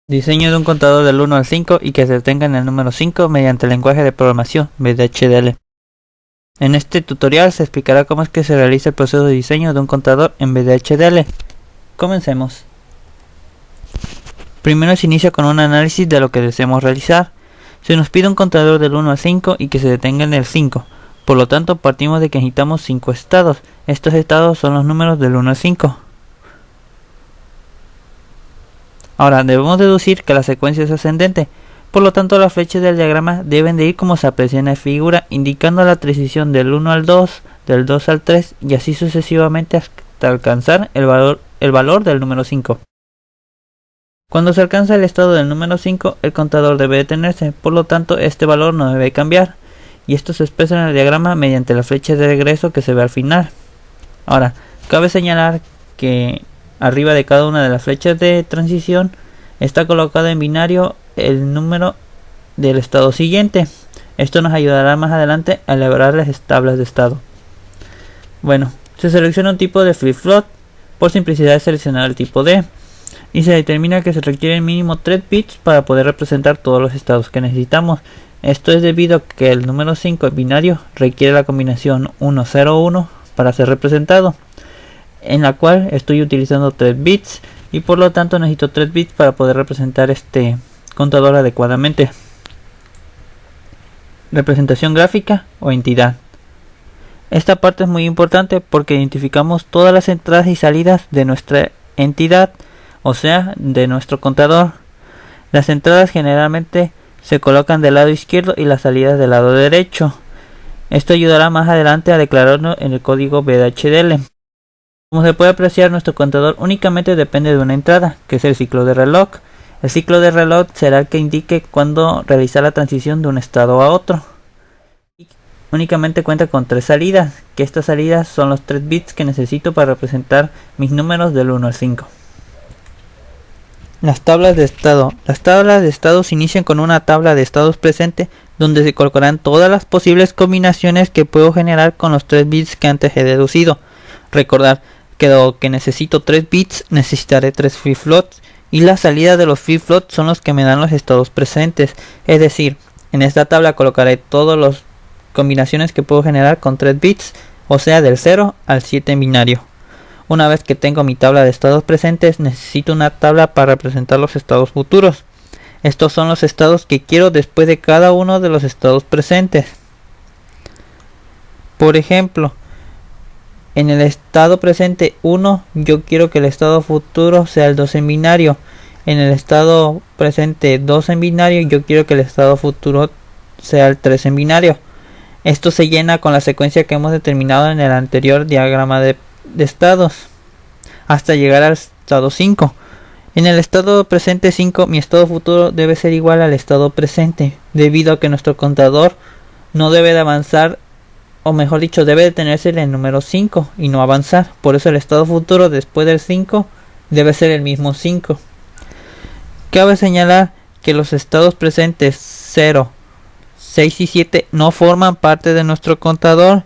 Diseño de un contador del 1 al 5 y que se detenga en el número 5 mediante el lenguaje de programación VHDL. En este tutorial se explicará cómo es que se realiza el proceso de diseño de un contador en VHDL. Comencemos. Primero se inicia con un análisis de lo que deseamos realizar. Se nos pide un contador del 1 al 5 y que se detenga en el 5. Por lo tanto, partimos de que necesitamos 5 estados. Estos estados son los números del 1 al 5. Ahora debemos deducir que la secuencia es ascendente, por lo tanto las flechas del diagrama deben de ir como se aprecia en la figura, indicando la transición del 1 al 2, del 2 al 3 y así sucesivamente hasta alcanzar el valor del número 5. Cuando se alcanza el estado del número 5, el contador debe detenerse, por lo tanto este valor no debe cambiar, y esto se expresa en el diagrama mediante la flecha de regreso que se ve al final. Ahora, cabe señalar que arriba de cada una de las flechas de transición está colocado en binario el número del estado siguiente. Esto nos ayudará más adelante a elaborar las tablas de estado. Bueno, se selecciona un tipo de flip-flop. Por simplicidad es seleccionar el tipo D y se determina que se requieren mínimo 3 bits para poder representar todos los estados que necesitamos. Esto es debido a que el número 5 en binario requiere la combinación 101 para ser representado, en la cual estoy utilizando 3 bits y por lo tanto necesito 3 bits para poder representar este contador adecuadamente. Representación gráfica o entidad. Esta parte es muy importante porque identificamos todas las entradas y salidas de nuestra entidad, o sea, de nuestro contador. Las entradas generalmente se colocan del lado izquierdo y las salidas del lado derecho. Esto ayudará más adelante a declararlo en el código VHDL. Como se puede apreciar, nuestro contador únicamente depende de una entrada, que es el ciclo de reloj. El ciclo de reloj será el que indique cuándo realizar la transición de un estado a otro. Y únicamente cuenta con 3 salidas, que estas salidas son los 3 bits que necesito para representar mis números del 1 al 5. Las tablas de estado. Las tablas de estado se inician con una tabla de estados presente, donde se colocarán todas las posibles combinaciones que puedo generar con los 3 bits que antes he deducido. Recordar que dado que necesito 3 bits, necesitaré 3 flip-flops y la salida de los flip-flops son los que me dan los estados presentes. Es decir, en esta tabla colocaré todas las combinaciones que puedo generar con 3 bits, o sea del 0 al 7 en binario. Una vez que tengo mi tabla de estados presentes, necesito una tabla para representar los estados futuros. Estos son los estados que quiero después de cada uno de los estados presentes. Por ejemplo, en el estado presente 1, yo quiero que el estado futuro sea el 2 en binario. En el estado presente 2 en binario, yo quiero que el estado futuro sea el 3 en binario. Esto se llena con la secuencia que hemos determinado en el anterior diagrama de estados, hasta llegar al estado 5. En el estado presente 5, mi estado futuro debe ser igual al estado presente, debido a que nuestro contador no debe de avanzar, o mejor dicho, debe detenerse en el número 5 y no avanzar. Por eso el estado futuro después del 5 debe ser el mismo 5. Cabe señalar que los estados presentes 0, 6 y 7 no forman parte de nuestro contador,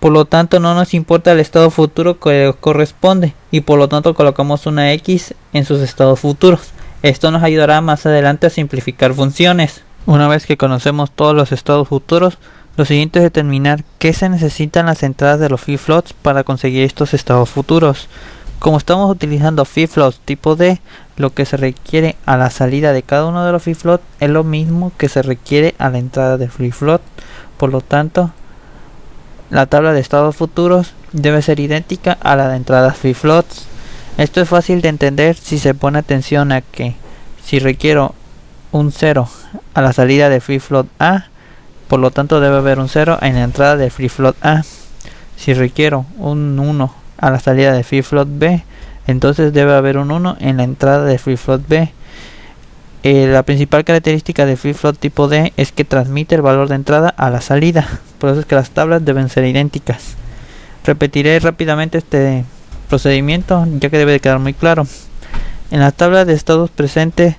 por lo tanto no nos importa el estado futuro que corresponde y por lo tanto colocamos una X en sus estados futuros. Esto nos ayudará más adelante a simplificar funciones. Una vez que conocemos todos los estados futuros, lo siguiente es determinar qué se necesitan las entradas de los flip-flops para conseguir estos estados futuros. Como estamos utilizando flip-flops tipo D, lo que se requiere a la salida de cada uno de los flip-flops es lo mismo que se requiere a la entrada de flip-flop. Por lo tanto, la tabla de estados futuros debe ser idéntica a la de entradas flip-flops. Esto es fácil de entender si se pone atención a que si requiero un 0 a la salida de flip-flop A, por lo tanto debe haber un 0 en la entrada de flip-flop A. Si requiero un 1 a la salida de flip-flop B, entonces debe haber un 1 en la entrada de flip-flop B. La principal característica de flip-flop tipo D es que transmite el valor de entrada a la salida, por eso es que las tablas deben ser idénticas. Repetiré rápidamente este procedimiento ya que debe de quedar muy claro. En la tabla de estados presentes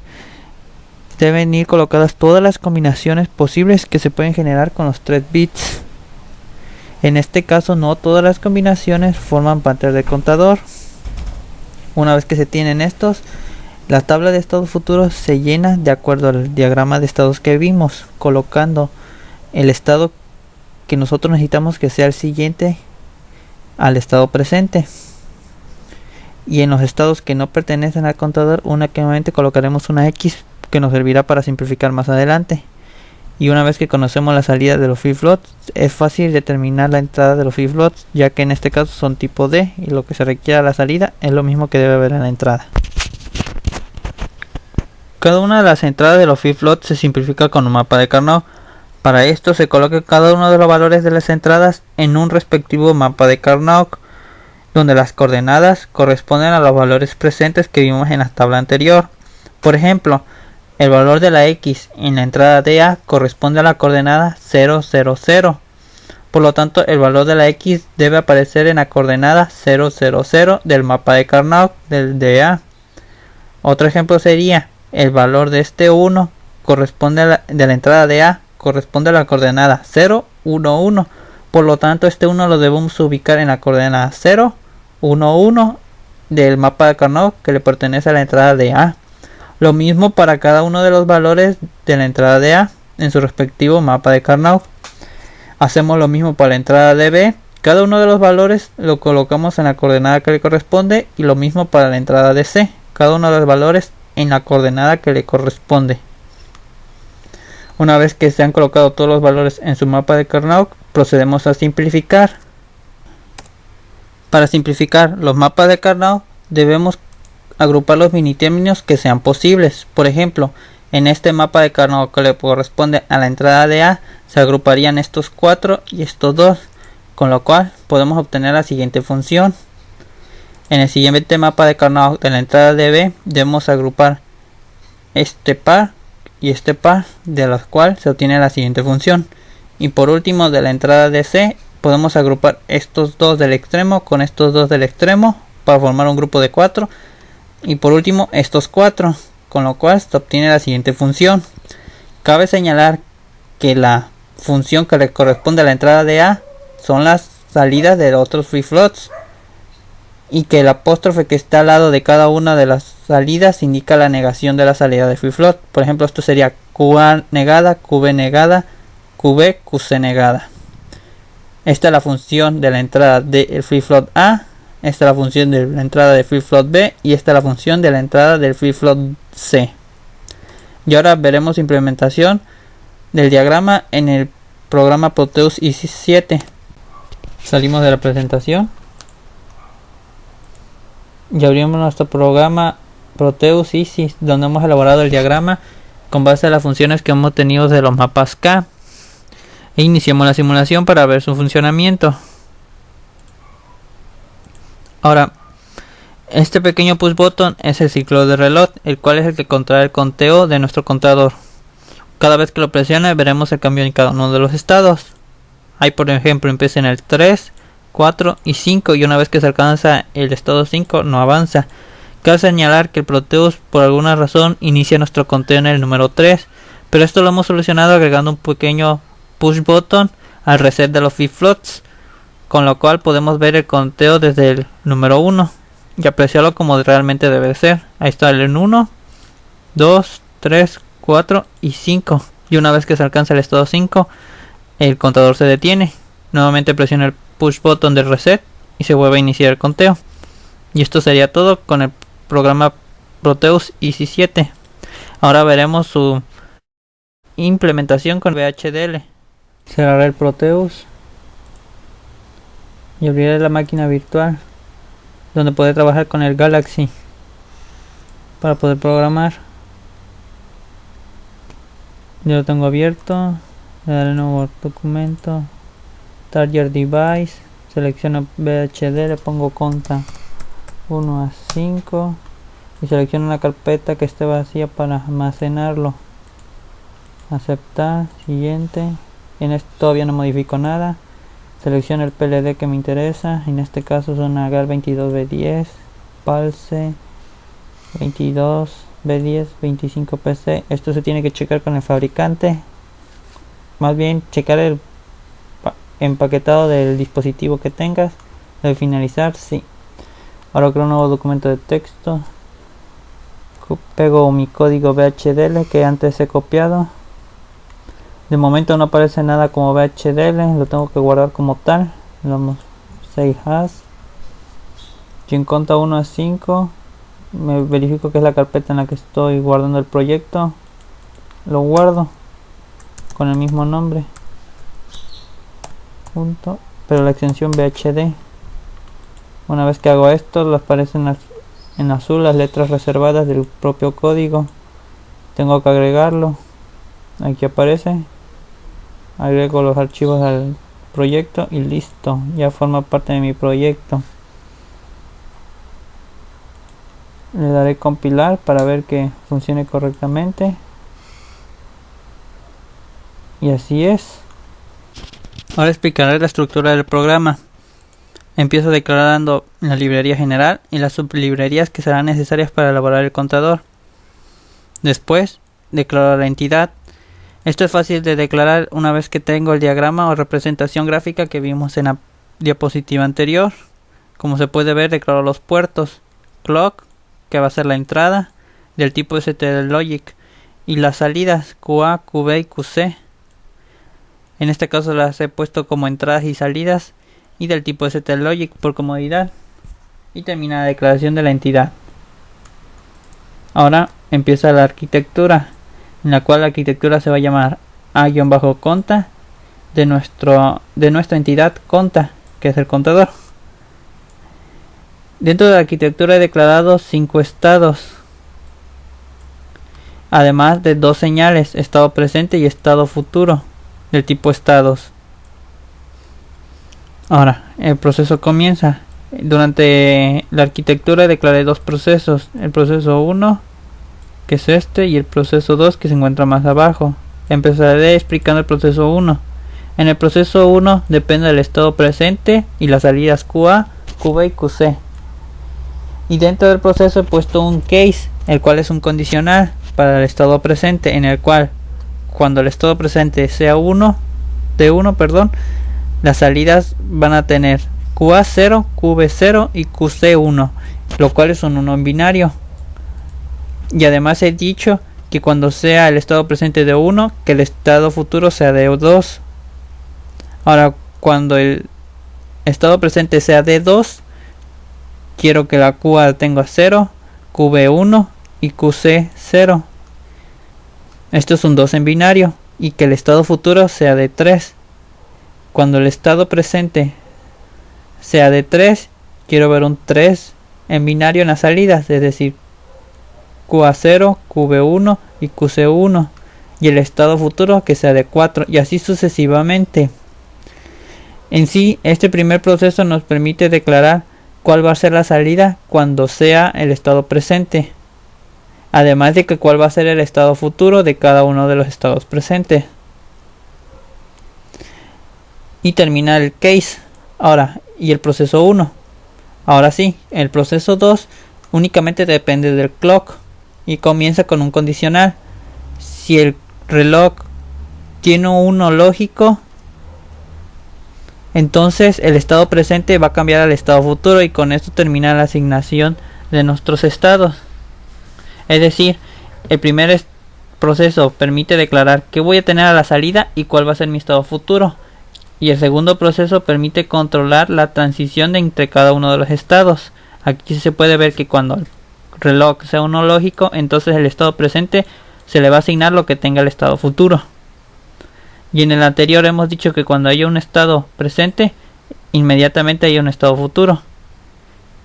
deben ir colocadas todas las combinaciones posibles que se pueden generar con los 3 bits. En este caso no todas las combinaciones forman parte del contador. Una vez que se tienen estos, La tabla de estados futuros se llena de acuerdo al diagrama de estados que vimos, colocando el estado que nosotros necesitamos que sea el siguiente al estado presente. Y en los estados que no pertenecen al contador únicamente colocaremos una X que nos servirá para simplificar más adelante. Y una vez que conocemos la salida de los flip-flops, es fácil determinar la entrada de los flip-flops, ya que en este caso son tipo D y lo que se requiere a la salida es lo mismo que debe haber en la entrada. Cada una de las entradas de los flip-flops se simplifica con un mapa de Carnot. Para esto se coloca cada uno de los valores de las entradas en un respectivo mapa de Carnot, donde las coordenadas corresponden a los valores presentes que vimos en la tabla anterior. Por ejemplo, el valor de la X en la entrada DA corresponde a la coordenada 0, 0, 0. Por lo tanto, el valor de la X debe aparecer en la coordenada 0, 0, 0 del mapa de Carnot del DA. Otro ejemplo sería, el valor de este 1 corresponde de la entrada DA corresponde a la coordenada 0, 1, 1. Por lo tanto, este 1 lo debemos ubicar en la coordenada 0, 1, 1 del mapa de Carnot que le pertenece a la entrada DA. Lo mismo para cada uno de los valores de la entrada de A en su respectivo mapa de Carnot. Hacemos lo mismo para la entrada de B. Cada uno de los valores lo colocamos en la coordenada que le corresponde y lo mismo para la entrada de C. Cada uno de los valores en la coordenada que le corresponde. Una vez que se han colocado todos los valores en su mapa de Carnot, procedemos a simplificar. Para simplificar los mapas de Carnot debemos agrupar los minitérminos que sean posibles. Por ejemplo, en este mapa de Carnot que le corresponde a la entrada de A, se agruparían estos 4 y estos 2, con lo cual podemos obtener la siguiente función. En el siguiente mapa de Carnot de la entrada de B, debemos agrupar este par y este par, de los cuales se obtiene la siguiente función. Y por último, de la entrada de C, podemos agrupar estos 2 del extremo con estos 2 del extremo para formar un grupo de 4. Y por último estos 4, con lo cual se obtiene la siguiente función. Cabe señalar que la función que le corresponde a la entrada de A son las salidas de otros flip-flops, y que el apóstrofe que está al lado de cada una de las salidas indica la negación de la salida de flip-flop. Por ejemplo, esto sería QA negada, QB negada, QB, QC negada. Esta es la función de la entrada del flip-flop A. Esta es la función de la entrada de flip-flop B y esta es la función de la entrada del flip-flop C. Y ahora veremos implementación del diagrama en el programa Proteus Easy 7. Salimos de la presentación y abrimos nuestro programa Proteus Easy, donde hemos elaborado el diagrama con base a las funciones que hemos tenido de los mapas K. E iniciamos la simulación para ver su funcionamiento. Ahora, este pequeño push button es el ciclo de reloj, el cual es el que contrae el conteo de nuestro contador. Cada vez que lo presione veremos el cambio en cada uno de los estados. Ahí por ejemplo empieza en el 3, 4 y 5 y una vez que se alcanza el estado 5 no avanza. Cabe señalar que el Proteus por alguna razón inicia nuestro conteo en el número 3, pero esto lo hemos solucionado agregando un pequeño push button al reset de los flip-flops, con lo cual podemos ver el conteo desde el número 1 y apreciarlo como realmente debe ser. Ahí está el 1, 2, 3, 4 y 5, y una vez que se alcanza el estado 5 el contador se detiene. Nuevamente presiona el push button del reset y se vuelve a iniciar el conteo. Y esto sería todo con el programa Proteus Easy 7. Ahora veremos su implementación con VHDL. Cerraré el Proteus y abriré la máquina virtual donde podré trabajar con el Galaxy para poder programar. Ya lo tengo abierto. Le daré nuevo documento, Target Device, selecciono VHD, le pongo conta 1 a 5 y selecciono una carpeta que esté vacía para almacenarlo. Aceptar, siguiente. En esto todavía no modifico nada. Selecciono el PLD que me interesa, en este caso son Agar 22B10, Pulse 22B10, 25PC. Esto se tiene que checar con el fabricante, más bien checar el empaquetado del dispositivo que tengas. De finalizar, sí. Ahora creo un nuevo documento de texto, Pego mi código VHDL que antes he copiado. De momento no aparece nada como VHDL, lo tengo que guardar como tal. Le damos 6 hash. Ginconta 1 a 5. Me verifico que es la carpeta en la que estoy guardando el proyecto. Lo guardo con el mismo nombre. Punto. Pero la extensión VHD. Una vez que hago esto, le aparecen en azul las letras reservadas del propio código. Tengo que agregarlo. Aquí aparece. Agrego los archivos al proyecto y listo. Ya forma parte de mi proyecto. Le daré compilar para ver que funcione correctamente. Y así es. Ahora explicaré la estructura del programa. Empiezo declarando la librería general y las sublibrerías que serán necesarias para elaborar el contador. Después, declaro la entidad. Esto es fácil de declarar una vez que tengo el diagrama o representación gráfica que vimos en la diapositiva anterior. Como se puede ver, declaro los puertos, clock, que va a ser la entrada, del tipo STLogic, y las salidas QA, QB y QC. En este caso las he puesto como entradas y salidas y del tipo STLogic por comodidad. Y termina la declaración de la entidad. Ahora empieza la arquitectura, en la cual la arquitectura se va a llamar A-conta de nuestra entidad conta, que es el contador. Dentro de la arquitectura he declarado 5 estados, además de 2 señales, estado presente y estado futuro, del tipo estados. Ahora, el proceso comienza. Durante la arquitectura declaré 2 procesos, el proceso 1, que es este, y el proceso 2, que se encuentra más abajo. Empezaré explicando el proceso 1. En el proceso 1 depende del estado presente y las salidas QA, QB y QC. Y dentro del proceso he puesto un case, el cual es un condicional para el estado presente, en el cual cuando el estado presente sea 1, las salidas van a tener QA0, QB0 y QC1, lo cual es un 1 en binario. Y además he dicho que cuando sea el estado presente de 1, que el estado futuro sea de 2. Ahora, cuando el estado presente sea de 2, quiero que la QA tenga 0, QB1 y QC0. Esto es un 2 en binario. Y que el estado futuro sea de 3. Cuando el estado presente sea de 3, quiero ver un 3 en binario en las salidas, es decir, QA0, QB1 y QC1. Y el estado futuro que sea de 4, y así sucesivamente. En sí, este primer proceso nos permite declarar cuál va a ser la salida cuando sea el estado presente, además de que cuál va a ser el estado futuro de cada uno de los estados presentes. Y termina el case. Ahora, y el proceso 1. Ahora sí, el proceso 2 únicamente depende del clock y comienza con un condicional. Si el reloj tiene un 1 lógico, entonces el estado presente va a cambiar al estado futuro, y con esto termina la asignación de nuestros estados. Es decir, el primer proceso permite declarar qué voy a tener a la salida y cuál va a ser mi estado futuro. Y el segundo proceso permite controlar la transición entre cada uno de los estados. Aquí se puede ver que cuando el reloj sea uno lógico, entonces el estado presente se le va a asignar lo que tenga el estado futuro. Y en el anterior hemos dicho que cuando haya un estado presente, inmediatamente hay un estado futuro.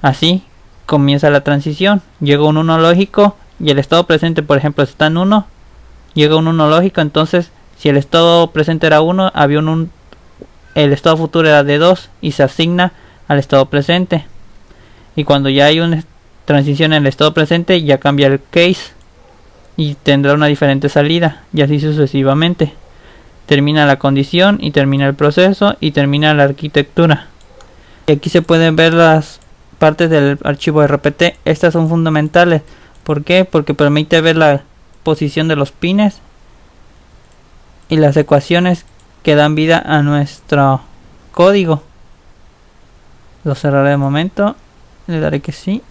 Así comienza la transición. Llega un 1 lógico y el estado presente, por ejemplo, está en 1. Llega un 1 lógico, entonces si el estado presente era 1, había el estado futuro era de 2 y se asigna al estado presente. Y cuando ya hay una transición en el estado presente, ya cambia el case y tendrá una diferente salida, y así sucesivamente. Termina la condición y termina el proceso y termina la arquitectura. Y aquí se pueden ver las partes del archivo RPT. Estas son fundamentales. ¿Por qué? Porque permite ver la posición de los pines y las ecuaciones que dan vida a nuestro código. Lo cerraré de momento, le daré que sí.